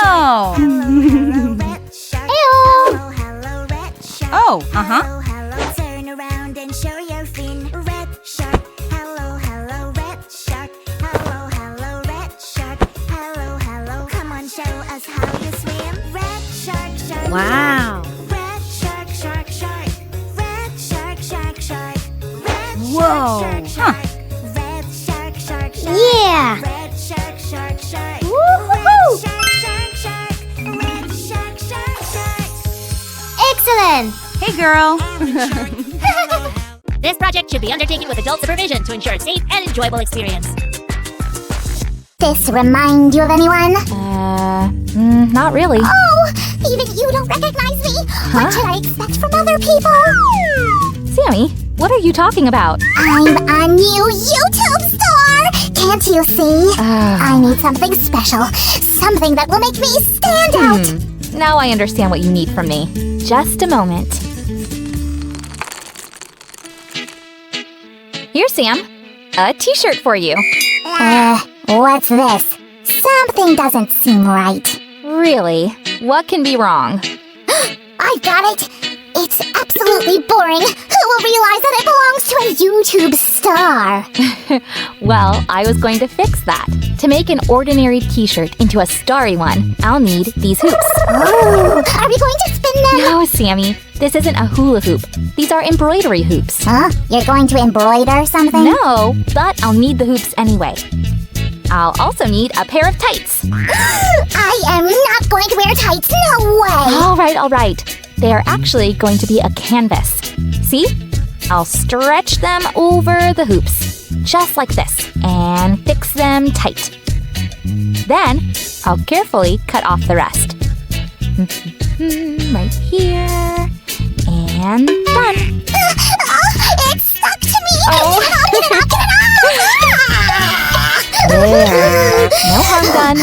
Oh. Oh, uh-huh. Turn around and show your fin. Red shark. Hello, hello, red shark. Hello, hello, red shark. Hello, hello. Come on, show us how you swim. Red shark, shark. Wow. Red shark, shark, shark. Red shark, shark, shark. Red Whoa. shark, shark, shark. Red shark, shark, shark. Yeah. Red shark, shark, shark. Woo-hoo-hoo. Red shark, shark, shark. Red shark, shark, shark. Excellent! Hey, girl. This project should be undertaken with adult supervision to ensure a safe and enjoyable experience. This remind you of anyone? Not really. Oh, even you don't recognize me. What should I expect from other people? Sammy, what are you talking about? I'm a new YouTube star. Can't you see? I need something special. Something that will make me stand out. Now I understand what you need from me. Just a moment. Here, Sam. A t-shirt for you. What's this? Something doesn't seem right. Really? What can be wrong? I've got it. It's absolutely boring. Who will realize that it belongs to a YouTube star? Well, I was going to fix that. To make an ordinary t-shirt into a starry one, I'll need these hoops. Oh, are we going to spin them? No, Sammy. This isn't a hula hoop. These are embroidery hoops. Huh? You're going to embroider something? No, but I'll need the hoops anyway. I'll also need a pair of tights. I am not going to wear tights. No way. All right. They are actually going to be a canvas. See? I'll stretch them over the hoops, just like this, and fix them tight. Then, I'll carefully cut off the rest. Right here, and done. It's stuck to me. Oh. Get it out. There. No harm done.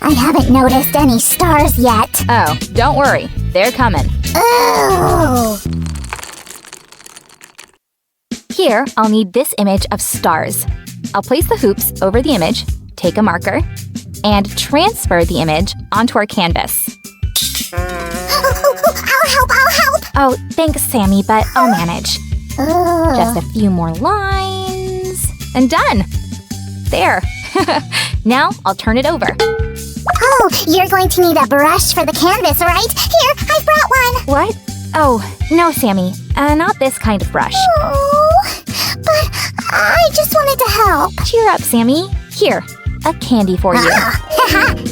I haven't noticed any stars yet. Oh, don't worry. They're coming. Oh. Here, I'll need this image of stars. I'll place the hoops over the image, take a marker, and transfer the image onto our canvas. I'll help. Oh, thanks, Sammy, but I'll manage. Ugh. Just a few more lines, and done. There. Now I'll turn it over. Oh, you're going to need a brush for the canvas, right? Here, I brought one. What? Oh, no, Sammy. Not this kind of brush. Oh, but I just wanted to help. Cheer up, Sammy. Here, a candy for you.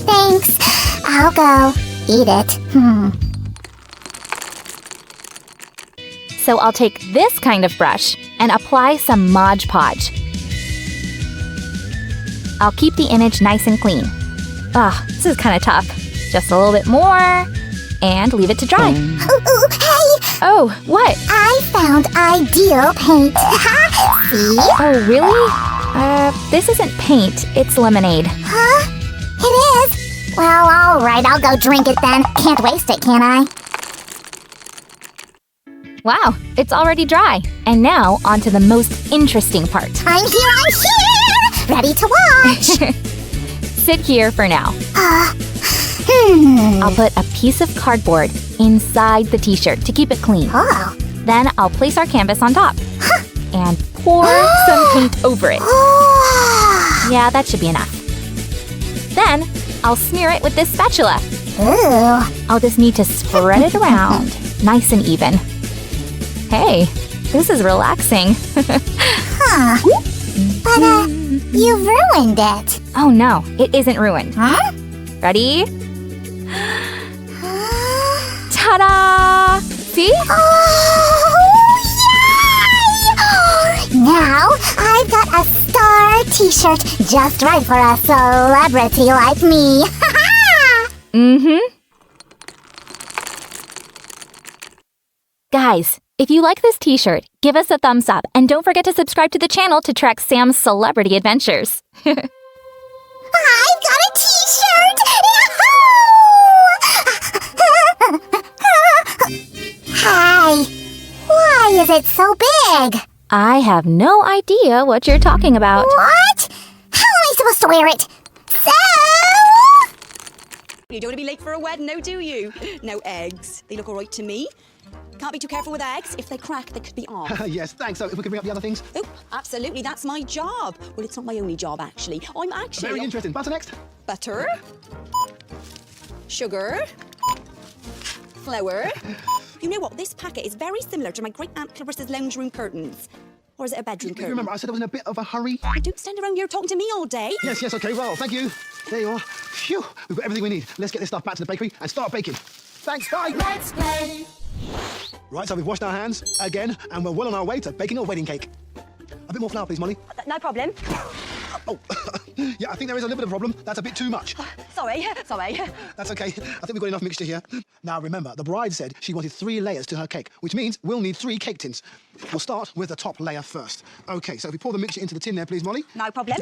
Thanks. I'll go eat it. So I'll take this kind of brush and apply some Mod Podge. I'll keep the image nice and clean. This is kind of tough. Just a little bit more, and leave it to dry. Ooh, hey! Oh, what? I found ideal paint. See? Oh, really? This isn't paint, it's lemonade. Huh? It is? Well, all right, I'll go drink it then. Can't waste it, can I? Wow, it's already dry. And now, on to the most interesting part. I'm here! Ready to watch! Sit here for now. I'll put a piece of cardboard inside the t-shirt to keep it clean. Oh. Then I'll place our canvas on top and pour some paint over it. Yeah, that should be enough. Then I'll smear it with this spatula. Ooh. I'll just need to spread it around, nice and even. Hey, this is relaxing. Huh. But, you ruined it. Oh no, it isn't ruined. Huh? Ready? Ta-da! See? Oh, yay! Now, I've got a star t-shirt just right for a celebrity like me. Guys, if you like this t-shirt, give us a thumbs up and don't forget to subscribe to the channel to track Sam's celebrity adventures. I've got a t-shirt! Hi. Why is it so big? I have no idea what you're talking about. What? How am I supposed to wear it? So You don't want to be late for a wedding, no, do you? No eggs. They look all right to me. Can't be too careful with eggs. If they crack, they could be off. Yes, thanks. So if we can bring up the other things. Oh, absolutely. That's my job. Well, it's not my only job, actually. I'm actually... Very interesting. Butter next. Butter. Sugar. Flour. You know what? This packet is very similar to my great-aunt Clarissa's lounge room curtains. Or is it a bedroom You curtain? remember, I said I was in a bit of a hurry. Don't stand around here talking to me all day. Yes, okay, well, thank you. There you are. Phew, we've got everything we need. Let's get this stuff back to the bakery and start baking. Thanks, bye. Let's play. Right, so we've washed our hands again, and we're well on our way to baking a wedding cake. A bit more flour, please, Molly. No problem. Oh, yeah, I think there is a little bit of a problem. That's a bit too much. Sorry. That's okay. I think we've got enough mixture here. Now, remember, the bride said she wanted 3 layers to her cake, which means we'll need 3 cake tins. We'll start with the top layer first. Okay, so if we pour the mixture into the tin there, please, Molly. No problem.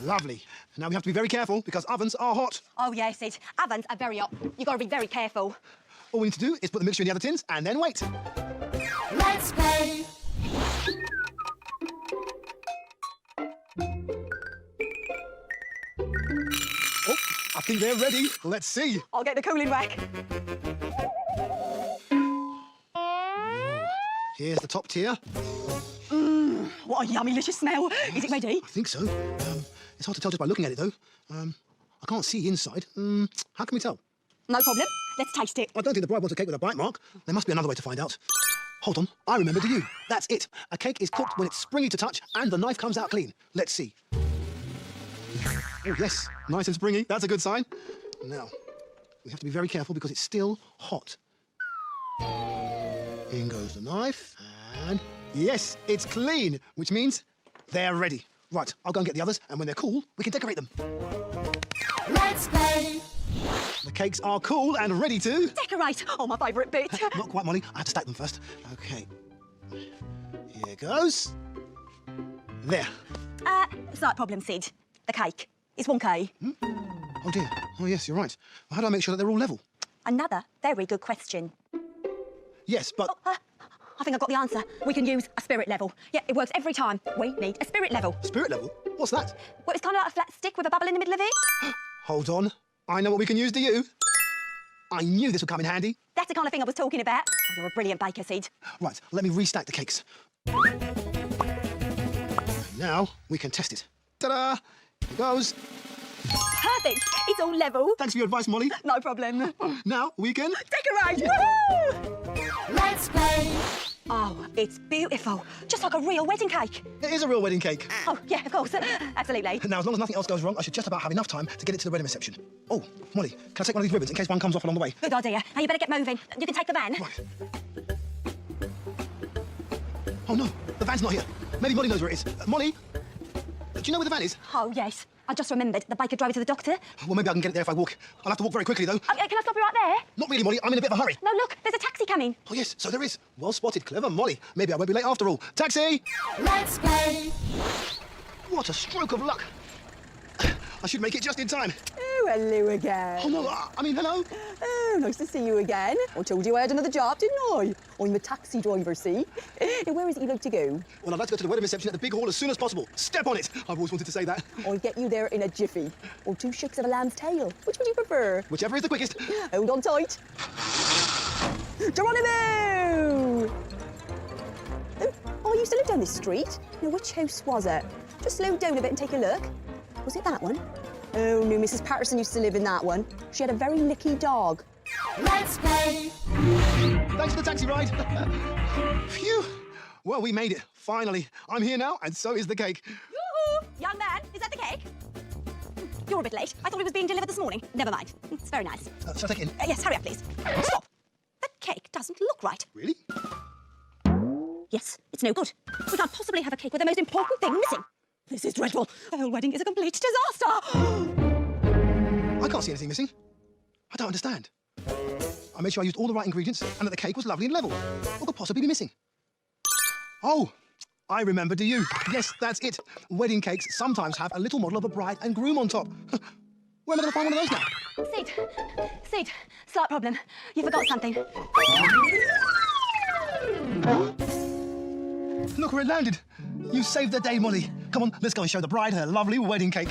Lovely. Now we have to be very careful because ovens are hot. Oh, yes, Sid. Ovens are very hot. You've got to be very careful. All we need to do is put the mixture in the other tins and then wait. Let's play. Oh, I think they're ready. Let's see. I'll get the cooling rack. Here's the top tier. What a yummy, delicious smell. Is it ready? I think so. It's hard to tell just by looking at it, though. I can't see inside. How can we tell? No problem. Let's taste it. I don't think the bride wants a cake with a bite mark. There must be another way to find out. Hold on. I remember, do you? That's it. A cake is cooked when it's springy to touch and the knife comes out clean. Let's see. Oh, yes. Nice and springy. That's a good sign. Now, we have to be very careful because it's still hot. In goes the knife. And yes, it's clean, which means they're ready. Right, I'll go and get the others, and when they're cool, we can decorate them. Let's play. The cakes are cool and ready to... Decorate. Oh, my favourite bit. Not quite, Molly. I have to stack them first. Okay. Here goes. There. Slight problem, Sid. The cake. It's 1K. Oh, dear. Oh, yes, you're right. Well, how do I make sure that they're all level? Another very good question. Yes, but... I think I've got the answer. We can use a spirit level. Yeah, it works every time. We need a spirit level. Spirit level? What's that? Well, it's kind of like a flat stick with a bubble in the middle of it. Hold on. I know what we can use, do you? I knew this would come in handy. That's the kind of thing I was talking about. Oh, you're a brilliant baker, Sid. Right, let me restack the cakes. Now we can test it. Ta-da! Here goes. Perfect. It's all level. Thanks for your advice, Molly. No problem. Now we can... Decorate. Woohoo! Let's play. Oh, it's beautiful. Just like a real wedding cake. It is a real wedding cake. Oh, yeah, of course. Absolutely. Now, as long as nothing else goes wrong, I should just about have enough time to get it to the wedding reception. Oh, Molly, can I take one of these ribbons in case one comes off along the way? Good idea. Now you better get moving. You can take the van. Right. Oh, no, the van's not here. Maybe Molly knows where it is. Molly, do you know where the van is? Oh, yes. I just remembered the baker drove it to the doctor. Well, maybe I can get it there if I walk. I'll have to walk very quickly, though. Can I stop you right there? Not really, Molly. I'm in a bit of a hurry. No, look, there's a taxi coming. Oh, yes, so there is. Well spotted. Clever, Molly. Maybe I won't be late after all. Taxi! Let's play. What a stroke of luck. I should make it just in time. Oh, hello again. Oh, no, I mean, hello. Oh, nice to see you again. I told you I had another job, didn't I? I'm a taxi driver, see? Where is it you like to go? Well, I'd like to go to the wedding reception at the big hall as soon as possible. Step on it. I've always wanted to say that. I'll get you there in a jiffy. Or 2 shakes of a lamb's tail. Which would you prefer? Whichever is the quickest. Hold on tight. Geronimo! Oh, I used to live down this street. Now, which house was it? Just slow down a bit and take a look. Was it that one? Oh, no, Mrs. Patterson used to live in that one. She had a very licky dog. Let's play. Thanks for the taxi ride. Phew. Well, we made it. Finally. I'm here now, and so is the cake. Yoo-hoo! Young man, is that the cake? You're a bit late. I thought it was being delivered this morning. Never mind. It's very nice. Shall I take it in? Yes, hurry up, please. Stop. The cake doesn't look right. Really? Yes, it's no good. We can't possibly have a cake with the most important thing missing. This is dreadful. The whole wedding is a complete disaster. I can't see anything missing. I don't understand. I made sure I used all the right ingredients and that the cake was lovely and level. What could possibly be missing? Oh, I remember, do you? Yes, that's it. Wedding cakes sometimes have a little model of a bride and groom on top. Where am I going to find one of those now? Sid, slight problem. You forgot something. Look where it landed. You saved the day, Molly. Come on, let's go and show the bride her lovely wedding cake.